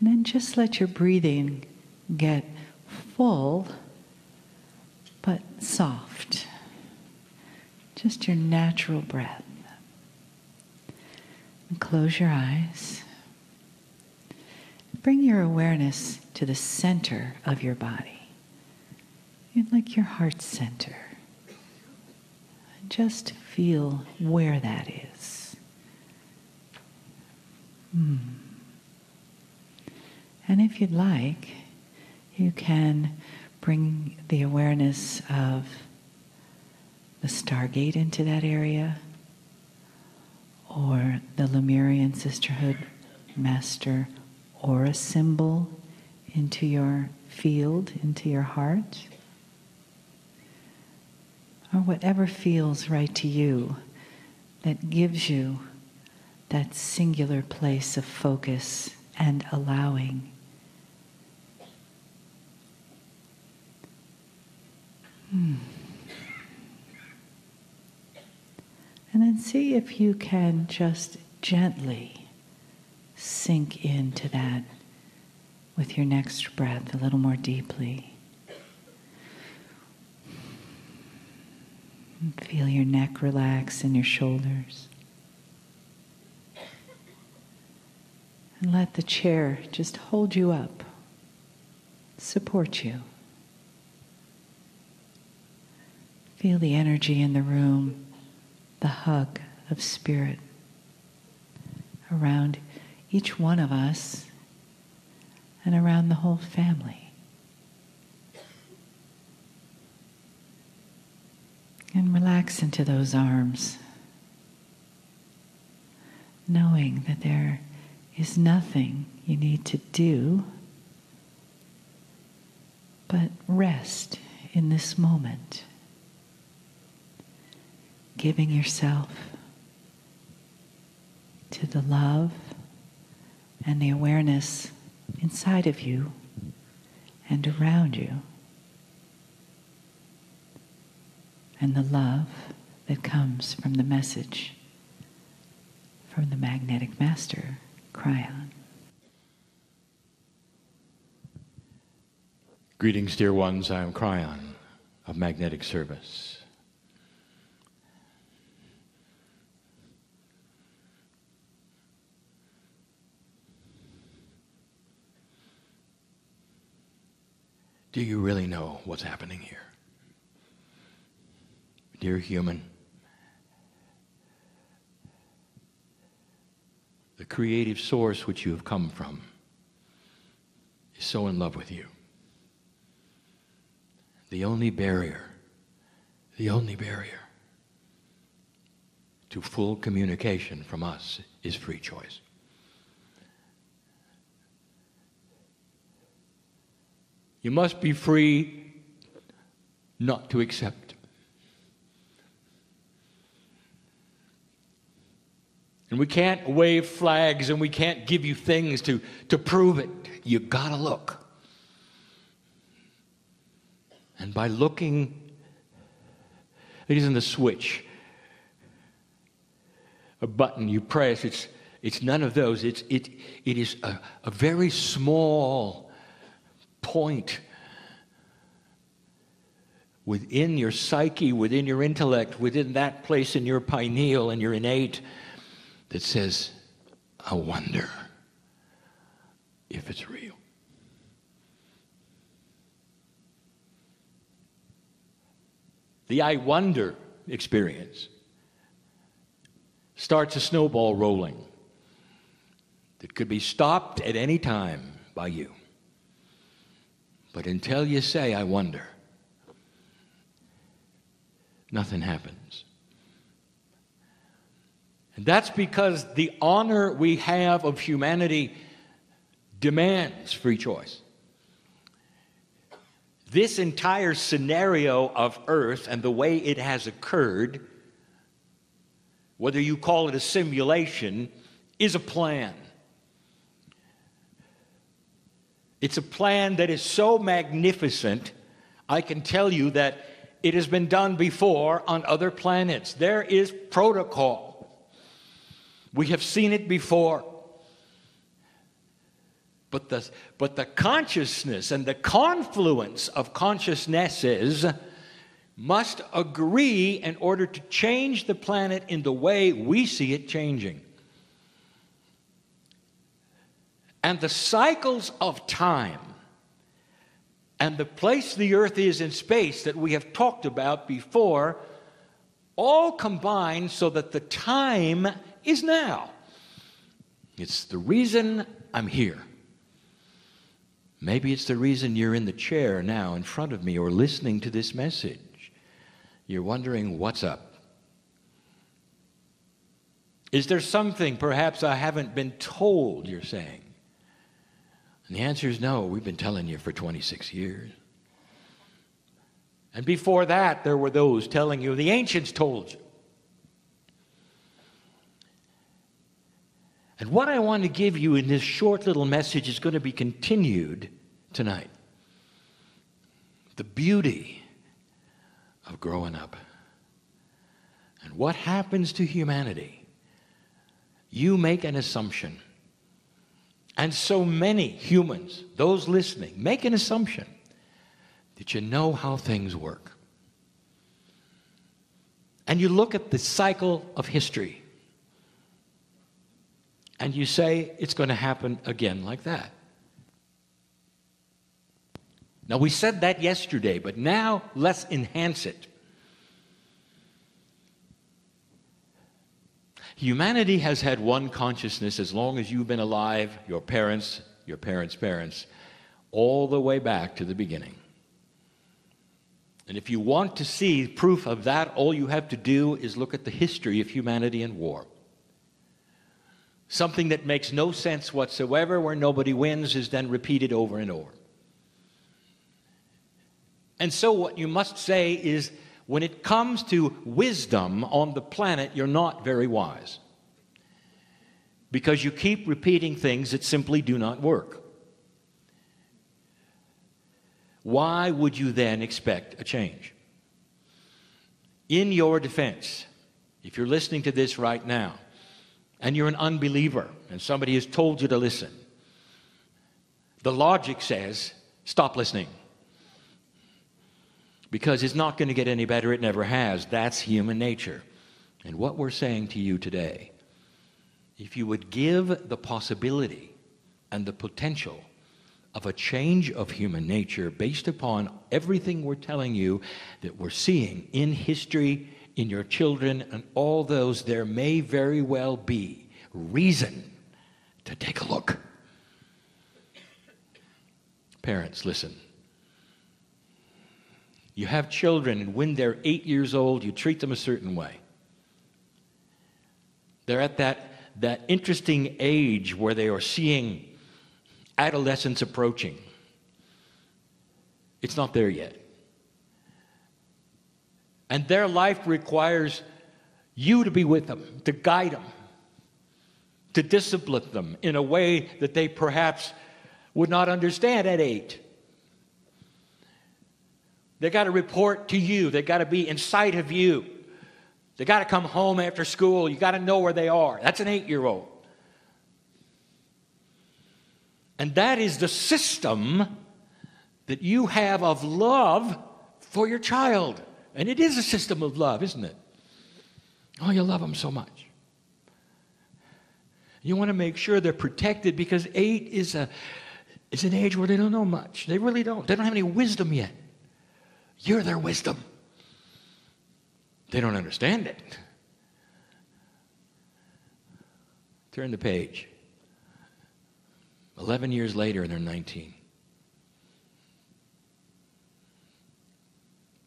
And then just let your breathing get full, but soft. Just your natural breath. And close your eyes. Bring your awareness to the center of your body. Like your heart center. Just feel where that is. And if you'd like, you can bring the awareness of the Stargate into that area, or the Lemurian Sisterhood Master Aura symbol into your field, into your heart, or whatever feels right to you that gives you that singular place of focus and allowing. And then see if you can just gently sink into that with your next breath a little more deeply. And feel your neck relax and your shoulders. And let the chair just hold you up, support you. Feel the energy in the room, the hug of spirit around each one of us and around the whole family. And relax into those arms, knowing that there is nothing you need to do but rest in this moment, giving yourself to the love and the awareness inside of you and around you, and the love that comes from the message from the magnetic master, Kryon. Greetings, dear ones. I am Kryon of Magnetic Service. Do you really know what's happening here? Dear human, the creative source which you have come from is so in love with you. The only barrier to full communication from us is free choice. You must be free not to accept. And we can't wave flags and we can't give you things to prove it. You gotta look. And by looking, it isn't a switch, a button you press. It's none of those. It is a very small point within your psyche, within your intellect, within that place in your pineal and your innate that says, I wonder if it's real. The I wonder experience starts a snowball rolling that could be stopped at any time by you. But until you say, I wonder, nothing happens. And that's because the honor we have of humanity demands free choice. This entire scenario of Earth and the way it has occurred, whether you call it a simulation, is a plan. It's a plan that is so magnificent, I can tell you that it has been done before on other planets. There is protocol. We have seen it before. But the consciousness and the confluence of consciousnesses must agree in order to change the planet in the way we see it changing. And the cycles of time and the place the earth is in space that we have talked about before all combine so that the time is now. It's the reason I'm here. Maybe it's the reason you're in the chair now in front of me or listening to this message. You're wondering, what's up? Is there something perhaps I haven't been told, you're saying? And the answer is no. We've been telling you for 26 years. And before that, there were those telling you, the ancients told you. And what I want to give you in this short little message is going to be continued tonight. The beauty of growing up. And what happens to humanity? You make an assumption. And so many humans, those listening, make an assumption that you know how things work. And you look at the cycle of history. And you say, it's going to happen again like that. Now, we said that yesterday, but now let's enhance it. Humanity has had one consciousness as long as you've been alive, your parents' parents, all the way back to the beginning. And if you want to see proof of that, all you have to do is look at the history of humanity and war. Something that makes no sense whatsoever, where nobody wins, is then repeated over and over. And so what you must say is, when it comes to wisdom on the planet, you're not very wise. Because you keep repeating things that simply do not work. Why would you then expect a change? In your defense, if you're listening to this right now, and you're an unbeliever, and somebody has told you to listen, the logic says, stop listening. Because it's not going to get any better, it never has. That's human nature. And what we're saying to you today, if you would give the possibility and the potential of a change of human nature based upon everything we're telling you that we're seeing in history, in your children, and all those, there may very well be reason to take a look. Parents, listen. You have children, and when they're 8 years old, you treat them a certain way. They're at that interesting age where they are seeing adolescence approaching. It's not there yet. And their life requires you to be with them, to guide them, to discipline them in a way that they perhaps would not understand at 8. They got to report to you. They got to be in sight of you. They got to come home after school. You got to know where they are. That's an 8-year-old. And that is the system that you have of love for your child. And it is a system of love, isn't it? Oh, you love them so much. You want to make sure they're protected, because 8 is an age where they don't know much. They really don't. They don't have any wisdom yet. You're their wisdom. They don't understand it. Turn the page. 11 years later, and they're 19.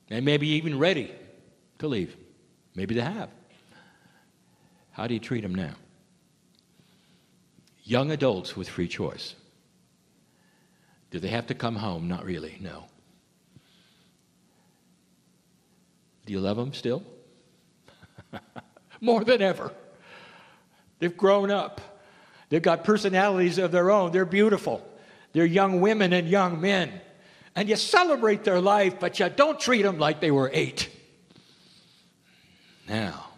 They may be even ready to leave. Maybe they have. How do you treat them now? Young adults with free choice. Do they have to come home? Not really, no. Do you love them still? More than ever. They've grown up. They've got personalities of their own. They're beautiful. They're young women and young men. And you celebrate their life, but you don't treat them like they were 8. Now,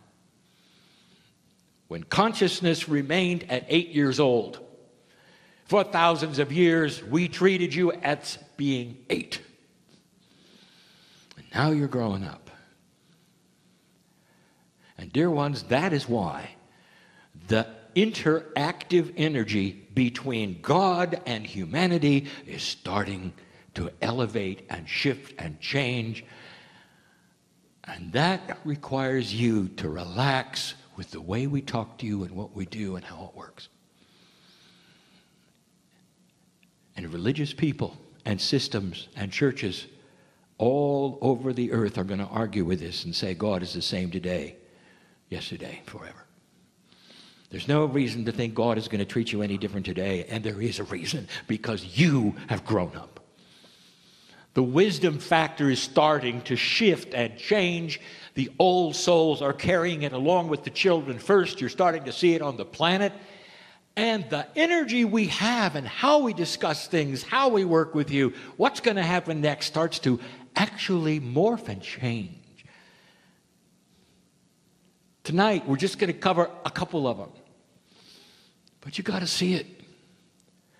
when consciousness remained at 8 years old, For thousands of years, we treated you as being 8. And now you're growing up. And dear ones, that is why the interactive energy between God and humanity is starting to elevate and shift and change. And that requires you to relax with the way we talk to you and what we do and how it works. And religious people and systems and churches all over the earth are going to argue with this and say God is the same today, yesterday, forever. There's no reason to think God is going to treat you any different today, and there is a reason, because you have grown up. The wisdom factor is starting to shift and change. The old souls are carrying it along with the children first. You're starting to see it on the planet. And the energy we have and how we discuss things, how we work with you, what's going to happen next starts to actually morph and change. Tonight, we're just going to cover a couple of them. But you got to see it.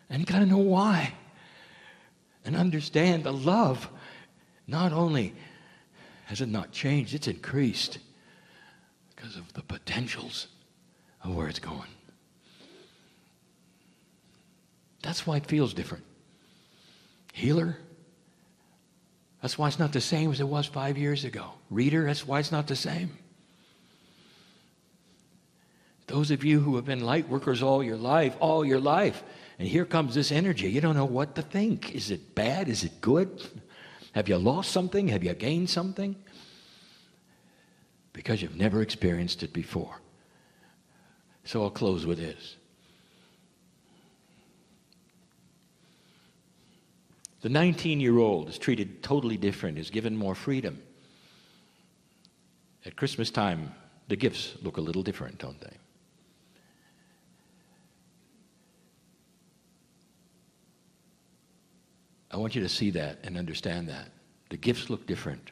And you got to know why. And understand the love. Not only has it not changed, it's increased because of the potentials of where it's going. That's why it feels different. Healer, that's why it's not the same as it was 5 years ago. Reader, that's why it's not the same. Those of you who have been light workers all your life, and here comes this energy. You don't know what to think. Is it bad? Is it good? Have you lost something? Have you gained something? Because you've never experienced it before. So I'll close with this. The 19-year-old is treated totally different, is given more freedom. At Christmas time, the gifts look a little different, don't they? I want you to see that and understand that. The gifts look different.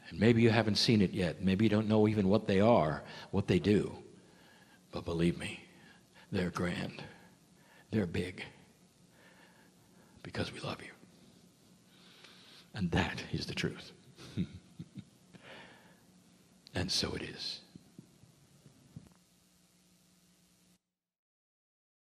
And maybe you haven't seen it yet. Maybe you don't know even what they are, what they do. But believe me, they're grand. They're big. Because we love you. And that is the truth. And so it is.